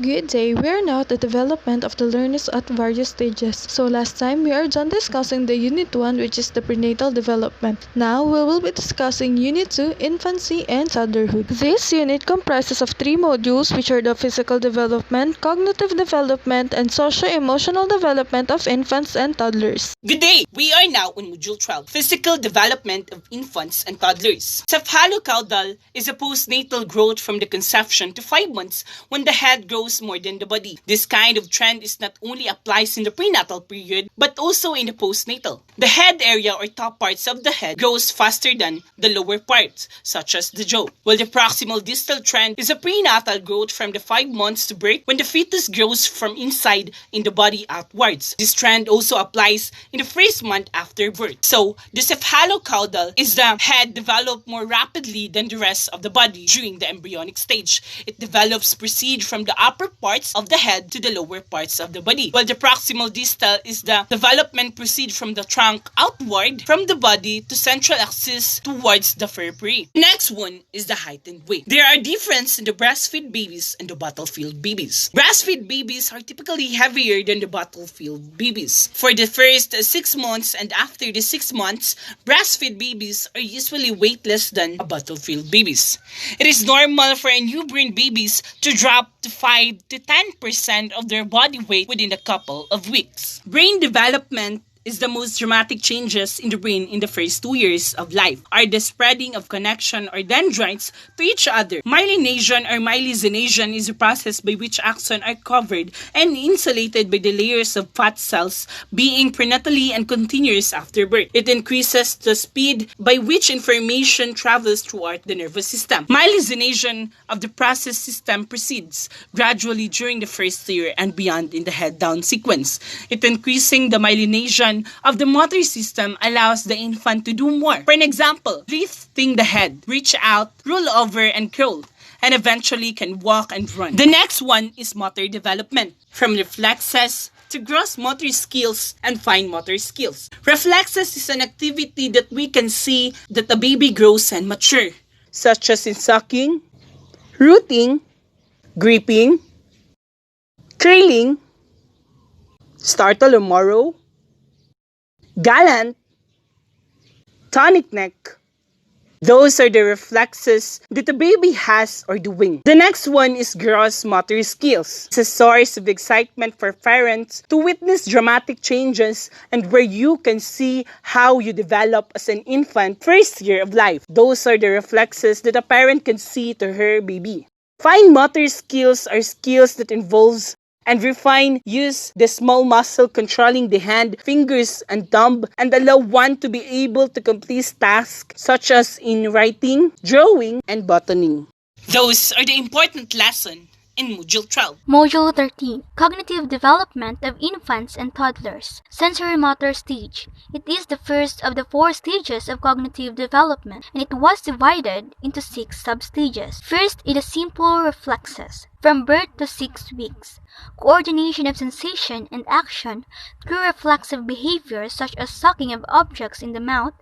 Good day, we are now at the development of the learners at various stages. So last time we are done discussing the Unit 1, which is the prenatal development. Now we will be discussing Unit 2, Infancy and Toddlerhood. This unit comprises of 3 modules, which are the physical development, cognitive development, and socio-emotional development of infants and toddlers. Good day! We are now on Module 12, Physical Development of Infants and Toddlers. Cephalocaudal is a postnatal growth from the conception to 5 months when the head grows more than the body. This kind of trend is not only applies in the prenatal period, but also in the postnatal. The head area or top parts of the head grows faster than the lower parts, such as the jaw. While the proximal distal trend is a prenatal growth from the 5 months to birth when the fetus grows from inside in the body outwards. This trend also applies in the first month after birth. So, the cephalocaudal is the head developed more rapidly than the rest of the body during the embryonic stage. It develops proceed from the upper parts of the head to the lower parts of the body, while the proximal distal is the development proceed from the trunk outward from the body to central axis towards the periphery. The next one is the height and weight. There are differences in the breastfeed babies and the battlefield babies. Breastfeed babies are typically heavier than the battlefield babies. For the first 6 months and after the 6 months, breastfeed babies are usually weightless than a battlefield babies. It is normal for a newborn babies to drop to 5 to 10% of their body weight within a couple of weeks. Brain development is the most dramatic changes in the brain in the first 2 years of life are the spreading of connection or dendrites to each other. Myelination or myelinization is a process by which axons are covered and insulated by the layers of fat cells being prenatally and continuous after birth. It increases the speed by which information travels throughout the nervous system. Myelinization of the process system proceeds gradually during the first year and beyond in the head-down sequence. It increasing the myelination of the motor system allows the infant to do more. For an example, lifting the head, reach out, roll over, and curl, and eventually can walk and run. The next one is motor development, from reflexes to gross motor skills and fine motor skills. Reflexes is an activity that we can see that the baby grows and mature, such as in sucking, rooting, gripping, curling, startle or morrow, gallant, tonic neck. Those are the reflexes that the baby has or doing. The next one is gross motor skills. It's a source of excitement for parents to witness dramatic changes and where you can see how you develop as an infant first year of life. Those are the reflexes that a parent can see to her baby. Fine motor skills are skills that involves and refine use the small muscle controlling the hand, fingers, and thumb and allow one to be able to complete tasks such as in writing, drawing, and buttoning. Those are the important lessons in Module 12. Module 13. Cognitive Development of Infants and Toddlers. Sensory motor stage. It is the first of the 4 stages of cognitive development, and it was divided into 6 sub-stages. First is the simple reflexes, from birth to 6 weeks. Coordination of sensation and action through reflexive behaviors such as sucking of objects in the mouth,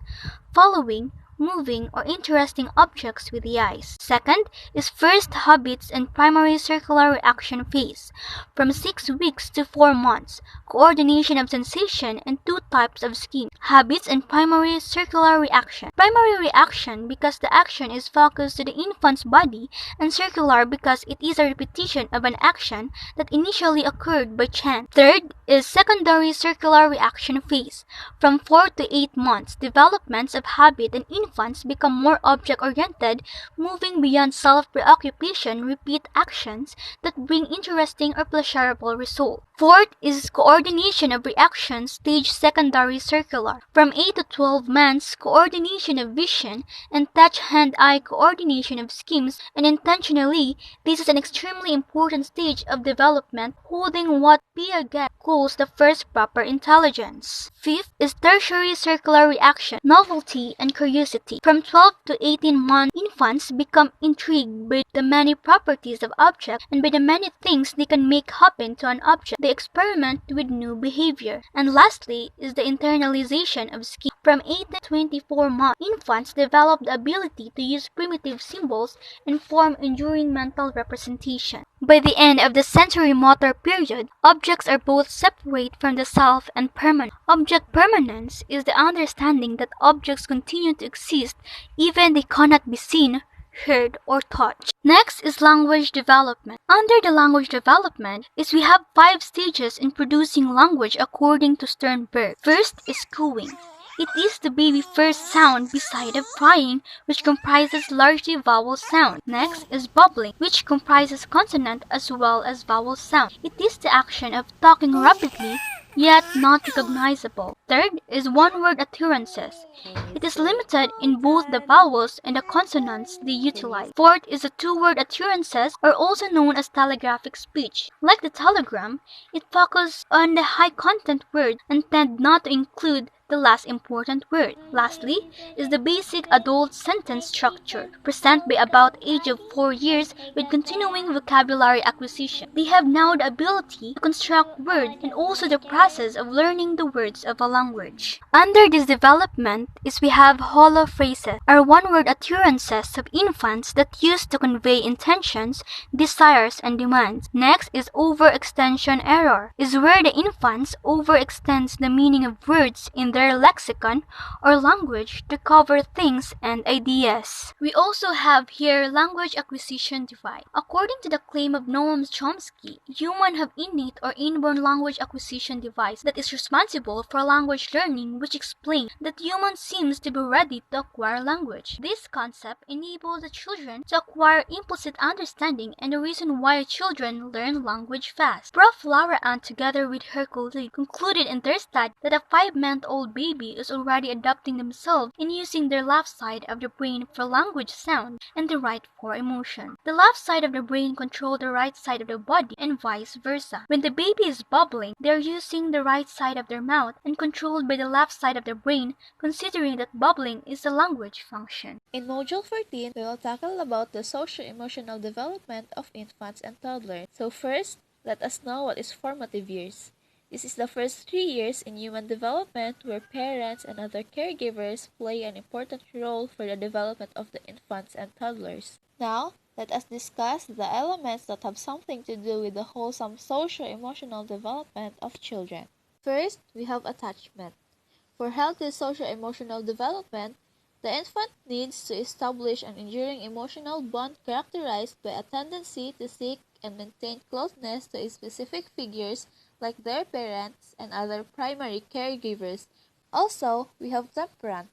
following, moving, or interesting objects with the eyes. Second is first habits and primary circular reaction phase, from 6 weeks to 4 months. Coordination of sensation and 2 types of scheme, habits and primary circular reaction. Primary reaction because the action is focused to the infant's body, and circular because it is a repetition of an action that initially occurred by chance. Third is secondary circular reaction phase, from 4 to 8 months. Developments of habit and infants become more object-oriented, moving beyond self-preoccupation, repeat actions that bring interesting or pleasurable results. Fourth is coordination of reactions, stage secondary circular. From 8 to 12 months, coordination of vision and touch hand-eye coordination of schemes, and intentionally, this is an extremely important stage of development, holding what Piaget calls the first proper intelligence. Fifth is tertiary circular reaction, novelty and curiosity. From 12 to 18 months, infants become intrigued by the many properties of objects and by the many things they can make happen to an object. They experiment with new behavior. And lastly is the internalization of scheme. From 8 to 24 months, infants develop the ability to use primitive symbols and form enduring mental representation. By the end of the sensory motor period, objects are both separate from the self and permanent. Object permanence is the understanding that objects continue to exist even they cannot be seen, heard, or touched. Next is language development. Under the language development is we have 5 stages in producing language according to Sternberg. First is cooing. It is the baby's first sound beside of crying, which comprises largely vowel sound. Next is bubbling, which comprises consonant as well as vowel sound. It is the action of talking rapidly, yet not recognizable. Third is one-word utterances. It is limited in both the vowels and the consonants they utilize. Fourth is the two-word utterances, or also known as telegraphic speech. Like the telegram, it focuses on the high-content words and tend not to include the last important word. Lastly is the basic adult sentence structure, present by about age of 4 years with continuing vocabulary acquisition. They have now the ability to construct words and also the process of learning the words of a language. Under this development is we have hollow phrases, or one-word utterances of infants that use to convey intentions, desires, and demands. Next is overextension error, is where the infants overextends the meaning of words in their lexicon or language to cover things and ideas. We also have here language acquisition divide. According to the claim of Noam Chomsky, humans have innate or inborn language acquisition device that is responsible for language learning, which explains that humans seems to be ready to acquire language. This concept enables the children to acquire implicit understanding and the reason why children learn language fast. Prof. Laura Ann, together with her colleague, concluded in their study that a 5-month-old baby is already adapting themselves in using their left side of the brain for language sound and the right for emotion. The left side of the brain controls the right side of the body and vice versa. When the baby is bubbling, they are using the right side of their mouth and controlled by the left side of the brain, considering that bubbling is a language function. In Module 14, we will tackle about the socio-emotional development of infants and toddlers. So first, let us know what is formative years. This is the first 3 years in human development where parents and other caregivers play an important role for the development of the infants and toddlers. Now, let us discuss the elements that have something to do with the wholesome socio-emotional development of children. First, we have attachment. For healthy socio-emotional development, the infant needs to establish an enduring emotional bond characterized by a tendency to seek and maintain closeness to specific figures like their parents and other primary caregivers. Also, we have temperament.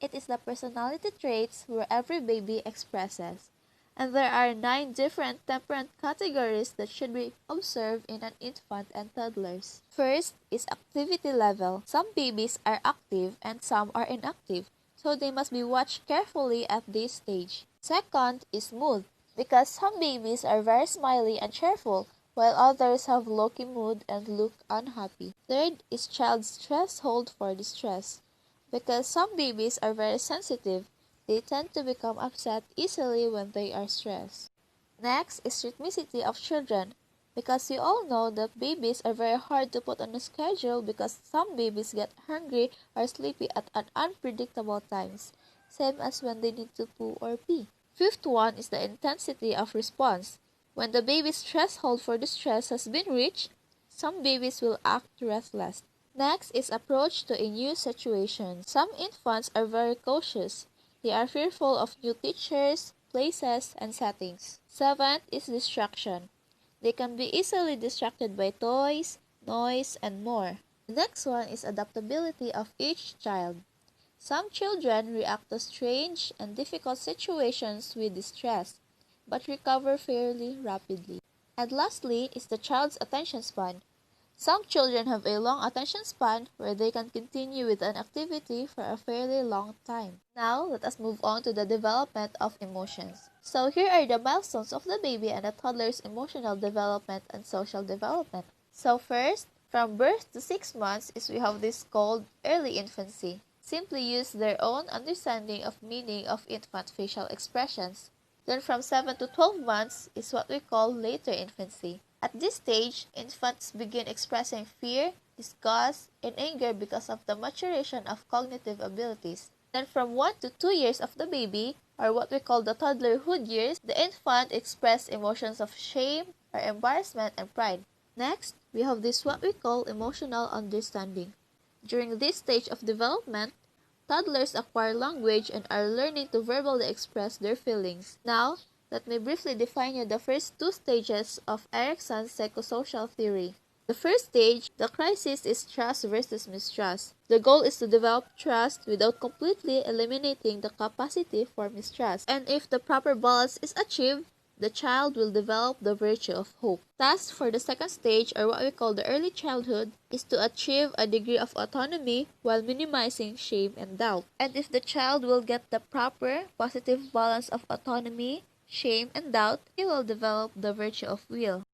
It is the personality traits where every baby expresses. And there are 9 different temperament categories that should be observed in an infant and toddlers. First is activity level. Some babies are active and some are inactive, so they must be watched carefully at this stage. Second is mood, because some babies are very smiley and cheerful, while others have low-key mood and look unhappy. Third is child's threshold for distress, because some babies are very sensitive. They tend to become upset easily when they are stressed. Next is rhythmicity of children, because we all know that babies are very hard to put on a schedule because some babies get hungry or sleepy at unpredictable times, same as when they need to poo or pee. Fifth one is the intensity of response. When the baby's threshold for distress has been reached, some babies will act restless. Next is approach to a new situation. Some infants are very cautious. They are fearful of new teachers, places, and settings. Seventh is distraction. They can be easily distracted by toys, noise, and more. The next one is adaptability of each child. Some children react to strange and difficult situations with distress, but recover fairly rapidly. And lastly is the child's attention span. Some children have a long attention span where they can continue with an activity for a fairly long time. Now, let us move on to the development of emotions. So here are the milestones of the baby and the toddler's emotional development and social development. So first, from birth to 6 months is we have this called early infancy. Simply use their own understanding of meaning of infant facial expressions. Then from 7 to 12 months is what we call later infancy. At this stage, infants begin expressing fear, disgust, and anger because of the maturation of cognitive abilities. Then from 1 to 2 years of the baby, or what we call the toddlerhood years, the infant expresses emotions of shame, are embarrassment and pride. Next, we have this what we call emotional understanding. During this stage of development, toddlers acquire language and are learning to verbally express their feelings. Now, let me briefly define you the first two stages of Erikson's psychosocial theory. The first stage, the crisis, is trust versus mistrust. The goal is to develop trust without completely eliminating the capacity for mistrust. And if the proper balance is achieved, the child will develop the virtue of hope. Task for the second stage, or what we call the early childhood, is to achieve a degree of autonomy while minimizing shame and doubt. And if the child will get the proper positive balance of autonomy, shame, and doubt, he will develop the virtue of will.